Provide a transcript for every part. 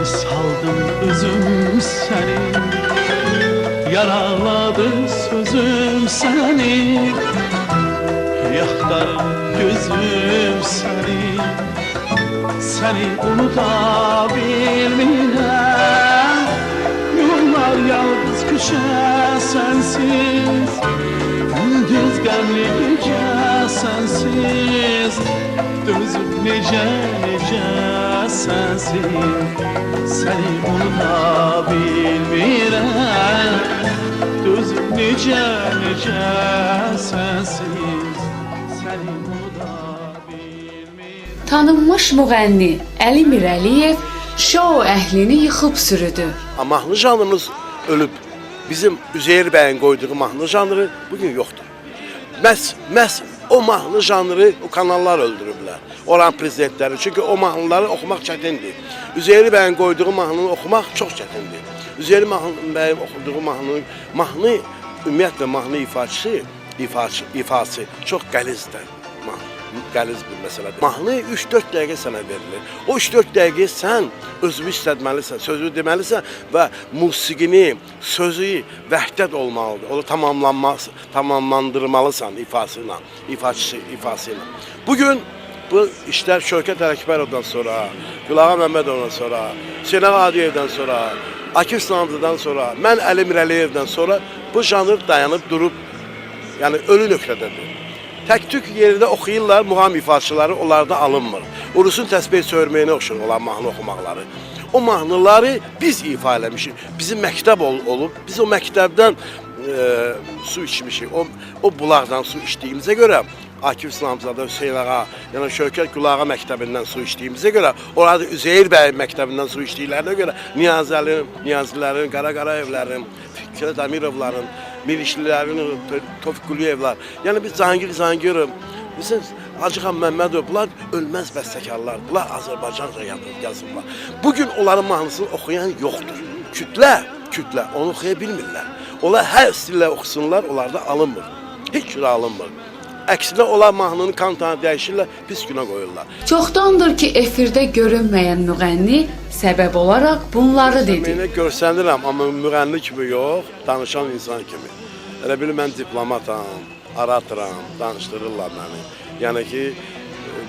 saldım özüm seni, yaraladı sözüm seni, yaktarım gözüm seni. Seni unuta bilmirəm, yollar yalnız köşe sensiz, gündüz qəmli gece sensiz, dözüb necə sensiz. Seni unuta bilmirəm, dözüb necə sensiz. Seni unuta bilmirəm. Tanınmış müğənni Əli Mirəliyev şou əhlini yıxıb sürüdü. Mahnı janrımız ölüb. Bizim Üzeyir bəyin qoyduğu mahnı janrı bugün yoxdur. Məhz o mahnı janrı o kanallar öldürüblər. Olan prezidentləri. Çünki o mahnıları oxumaq çətindir. Üzeyir bəyin qoyduğu mahnını oxumaq çox çətindir. Üzeyir bəyin oxuduğu mahnı ümumiyyətlə mahnı ifası çox qəlizdir. Qəliz bir məsələdir. Mahnı 3-4 dəqiqə sənə verilir. O 3-4 dəqiqə sən özünü istətməlisən, sözü deməlisən və musiqini, sözü vəhdət olmalıdır. Onu tamamlandırmalısan ifasıyla. Bugün bu işlər Şövkət Ələkbərovdan sonra, Gülağa Məmmədovdan sonra, Hüseyn Ağadiyevdən sonra, Akif İslamlıdan sonra, mən Əli Mirəliyevdən sonra bu janr dayanıb durub, yəni ölü nöqtədədir. Tək-tük yerində oxuyurlar, muğam ifaçıları onlarda alınmır. Urusun təsbih söyürməyinə oxşur olan mahnı oxumaqları. O mahnıları biz ifa eləmişik. Bizim məktəb olub, biz o məktəbdən su içmişik. O bulaqdan su içdiyimizə görə, Akif İslamzadə, Hüseyn Ağa, yəni Şövkət Gülağa məktəbindən su içdiyimizə görə, orada Üzeyir bəy məktəbindən su içdiklərinə görə Niyazilərin, Qaraqarayevlərin, Fikrət Əmirovların, Mirişlilərin, Tofiq Quliyevlər, yəni biz Cahangirov, bizim Hacıxan Məmmədov, bunlar ölməz bəstəkarlar, bunlar Azərbaycanca yazırlar. Bugün onların mahnısını oxuyan yoxdur. Kütlə, onu oxuya bilmirlər. Onlar hər stillə oxusunlar, onlarda alınmır. Heç cürə alınmır. Əksinə onlar mahnının kantanı dəyişirlər, pis günə qoyurlar. Çoxdandır ki, efirdə görünməyən müğənni səbəb olaraq bunları dedi. Mənə görsənirəm, amma müğənni kimi yox, danışan insan kimi. Elə bilir, mən diplomatam, aratoram, danışdırırlar məni. Yəni ki,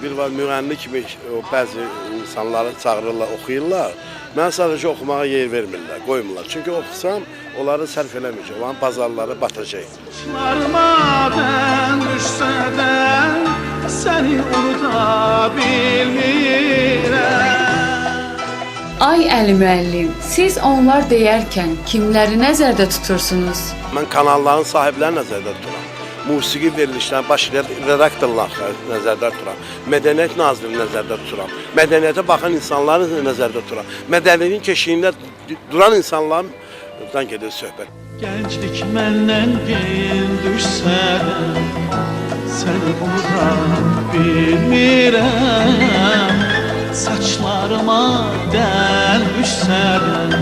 bir var müğənni kimi bəzi insanları çağırırlar, oxuyurlar. Mən sadəcə oxumağa yer vermirlər, qoymurlar. Çünki oxusam, onları sərf eləməyəcək, olan bazarları batacaq. Başlarmadan düşsədən səni unuta bilmirəm. Ay Əli müəllim, siz onlar deyərkən kimləri nəzərdə tutursunuz? Mən kanalların sahibləri nəzərdə tuturam. Musiqi verilişlərini baş redaktorları nəzərdə tuturam. Mədəniyyət Nazirini nəzərdə tuturam. Mədəniyyətə baxan insanları nəzərdə tuturam. Mədəniyyətin keşiyində duran insanlardan gedir söhbət. Gənclik məndən gen düşsədən səni unuta bilmirəm. Saçlarıma dən düşsədən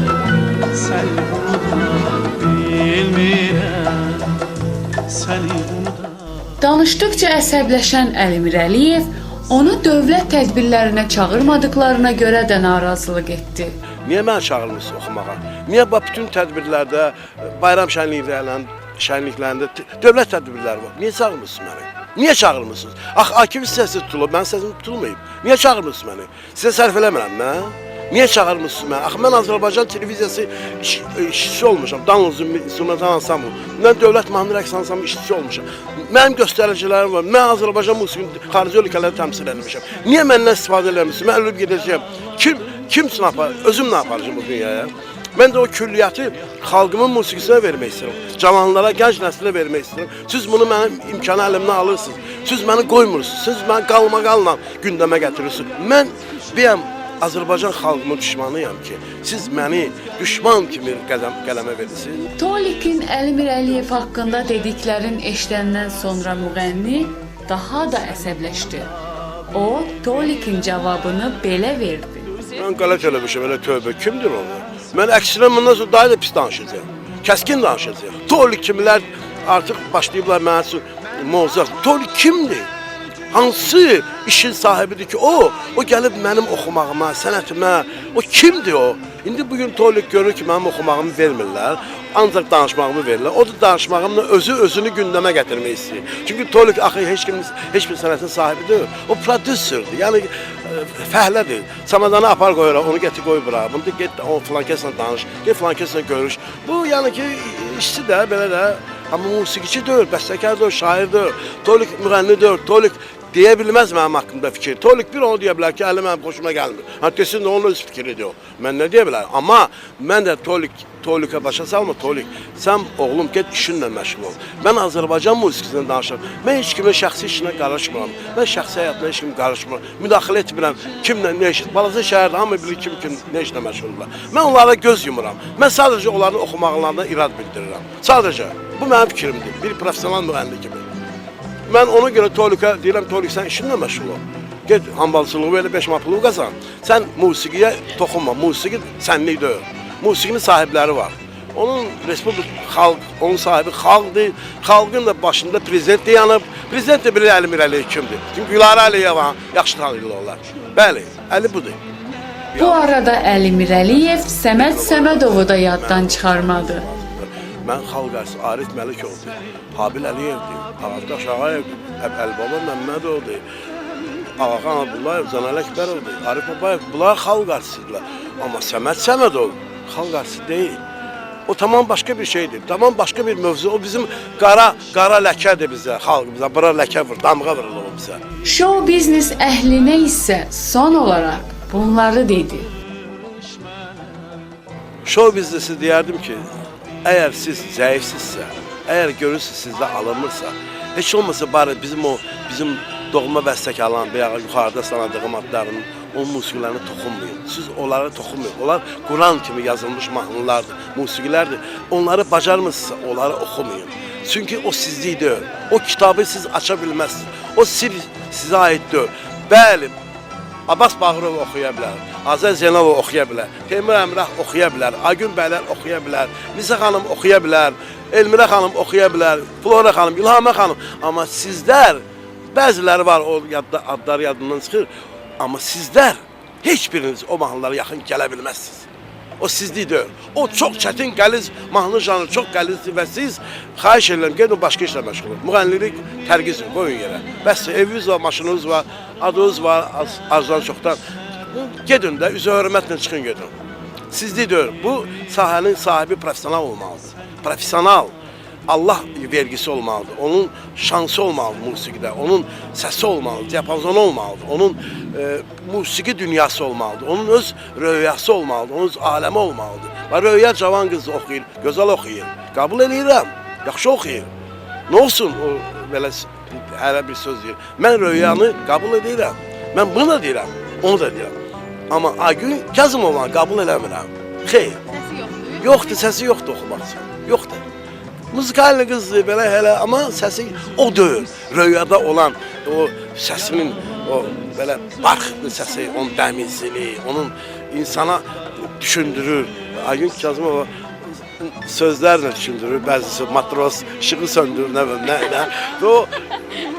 səni unuta bilmirəm. Danışdıqca əsəbləşən Əli Mirəliyev onu dövlət tədbirlərinə çağırmadıqlarına görə də narazılıq etdi. Niyə məni çağırmırsınız oxumağa? Niyə bütün tədbirlərdə, bayram şənliklərində dövlət tədbirləri var? Niyə çağırmırsınız məni? Niyə çağırmırsınız? Akif səsi tutulub, mənim səsim tutulmayıb. Niyə çağırmırsınız məni? Sizə sərf eləmirəm mən? Niyə çağırmırsınız məni? Axı mən Azərbaycan televiziyası işçisi olmuşam. Danlozun instrumental ansambl. Mən dövlət mahnı rəqs ansambl işçisi olmuşam. Mənim göstəricilərim var. Mən Azərbaycan musiqini xarici ölkələrdə təmsil etmişəm. Niyə məndən istifadə eləmişsiniz? Mən ölüb gedəcəyəm. Kim üçün özüm nə aparacağım bu dünyaya? Mən də o külliyyatı xalqımın musiqisinə vermək istəyirəm. Cavanlara, gənc nəslə vermək istəyirəm. Siz bunu mənim imkanı əlimdən alırsınız. Siz məni qoymursunuz. Siz məni qalmaqalla gündəmə gətirirsiniz. Mən bəyəm Azərbaycan xalqımın düşmanıyam ki, siz məni düşman kimi qələmə verirsiniz. Tolikin Əli Mirəliyev haqqında dediklərin eşidəndən sonra müğənni daha da əsəbləşdi. O, Tolikin cavabını belə verdi. Mən qələt eləmişəm, elə tövbə, kimdir onu? Mən əksinə bundan sonra daha da pis danışacaq. Kəskin danışacaq. Tolik kimlər artıq başlayıblar mənə mozaq. Tolik kimdir? hansı işin sahibidir ki o gəlib mənim oxumağıma, sənətimə, o kimdir o? İndi bugün Tolik görür ki, mənim oxumağımı vermirlər, ancaq danışmağımı verirlər. O da danışmağımla özünü gündəmə gətirmək istəyir. Çünki Tolik axı heç bir sənətin sahibi deyil. O prodüserdir, yəni fəhlədir. Samadanı apar qoyur, onu gətir qoy bura. Bunu da get o filan kəslə danış, get filan kəslə görüş. Bu yəni ki, işçi də belə də, amma musiqiçi deyil, bəstəkar deyil, şair deyil. Tolik müğənni deyil, Tolik deyə bilməz mənim haqqımda fikir. Tolik bir onu deyə bilər ki, əli mənim xoşuma gəlmir. Desin də onun öz fikridir o. Mən nə deyə bilərəm? Amma mən də Tolikə başa salma, Tolik. Sən oğlum get işinlə məşğul ol. Mən Azərbaycan musiqisindən danışıram. Mən heç kimin şəxsi işinə qarışmıram. Mən şəxsi həyatına heç kim qarışmıram. Müdaxilə etmirəm. Kimlə nə iş? Balaca şəhərdə hamı bilir kim nə işlə məşğuldurlar. Mən onlara göz yumuram. Mən sadəcə onların oxumaqlarına irad bildirirəm. Sadəcə. Bu mənim fikrimdir. Bir professional müğənni kimi. Mən ona görə Tolikə deyirəm, Tolik sən işinlə məşğul ol. Get hambalçılığı elə 5 manat pulu qazan. Sən musiqiyə toxunma. Musiqi sənlik deyil. Musiqinin sahibləri var. Onun respublik xalq, onun sahibi xalqdır. Xalqın da başında prezident dayanıb. Prezident də bilir Əli Mirəliyev kimdir. Çünki Gülarə Əliyeva yaxşı tanıyırlar. Bəli, Əli budur. Bu arada Əli Mirəliyev Səməd Səmədovu da yaddan çıxarmadı. Mən xalq arası Arif Məlikovdur, Habil Əliyevdir, Ağadaş Ağayevdir, Əlbaba Məmmədovdur, Ağaxan Abdullayev, Zanəl Əkbərovdur, Arif Babayev, bunlar xalq arasıdırlar. Amma Səməd Səmədov xalq arası deyil. O tamam başqa bir şeydir, tamam başqa bir mövzu. O bizim qara ləkədir bizə, xalqımıza, bura ləkə vur, damğa vurur o bizə. Show biznes əhlinə isə son olaraq bunları dedi. Show biznesi deyərdim ki, əgər siz zəifsizsə, əgər görürsünüz sizdə alınmırsa, heç olmasa bari bizim doğma bəstəkarların veya yuxarıda sanadığım adlarının o musiqilərini toxunmayın. Siz onlara toxunmayın. Onlar Quran kimi yazılmış mahnılardır, musiqilərdir. Onları bacarmırsınızsa, onları oxumayın. Çünki o sizlik deyil. O kitabı siz aça bilməzsiniz. O sir sizə aid deyil. Bəli, Abbas Bağırov oxuya bilər, Azər Zeynalov oxuya bilər, Teymur Əmrah oxuya bilər, Agün Bəylər oxuya bilər, Nisə xanım oxuya bilər, Elmirə xanım oxuya bilər, Flora xanım, İlhamə xanım. Amma sizlər, bəziləri var, o adları yadından çıxır, amma sizlər heç biriniz o mahnılara yaxın gələ bilməzsiniz. O sizlik deyil. O çox çətin, qəliz, mahnı janrı çox qəlizdir və siz xahiş edirəm, gedin başqa işlə məşğul olun. Müğənnilik tərqizin, qoyun yerə. Bəs eviniz var, maşınınız var, adınız var, arzudan çoxdan. Gedin də, üzə hörmətlə çıxın gedin. Sizlik deyil. Bu sahənin sahibi profesional olmalıdır. Profesional. Allah vergisi olmalıdır, onun şansı olmalıdır musiqidə, onun səsi olmalıdır, diapazonu olmalıdır, onun musiqi dünyası olmalıdır, onun öz röyası olmalıdır, onun öz aləmi olmalıdır. Və röya cavan qız oxuyur, gözəl oxuyur, qəbul edirəm, yaxşı oxuyur. Nə olsun o belə hələ bir söz deyir, mən röyanı qəbul edirəm, mən bunu da deyirəm, onu da deyirəm. Amma Agün Kazımovanı qəbul eləmirəm, xeyr. Yoxdur, səsi yoxdur oxumaq üçün, yoxdur. Müzikal qızdır belə hələ, amma səsi o deyil. Röyada olan o səsinin o belə barxıqlı səsi, onun dəmizliyi, onun insana düşündürür. Agün Kazımova sözlərlə düşündürür, bəzisi matros, işığı söndürür, nə bilim, nə. O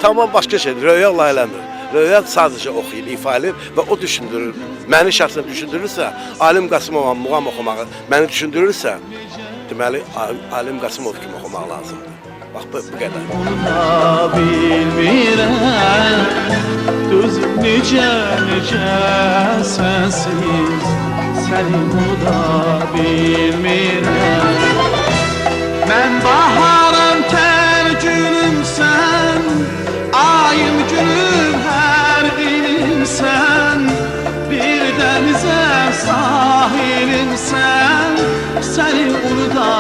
tamam başqa şeydir, röya Allah eləmir. Röya sadəcə oxuyur, ifa edir və o düşündürür. Məni şəxsən düşündürürsə, Alim Qasımova muğam oxumağı məni düşündürürsə, deməli, Alim Qasımov kimi oxumaq lazımdır. Bax, bu qədər. Unuta bilmirəm, düz necə sənsiz, səni unuta bilmirəm. Mən baharım, tər günümsən, ayım günüm, hər dilimsən, bir dənizə sahilimsən, səni unuta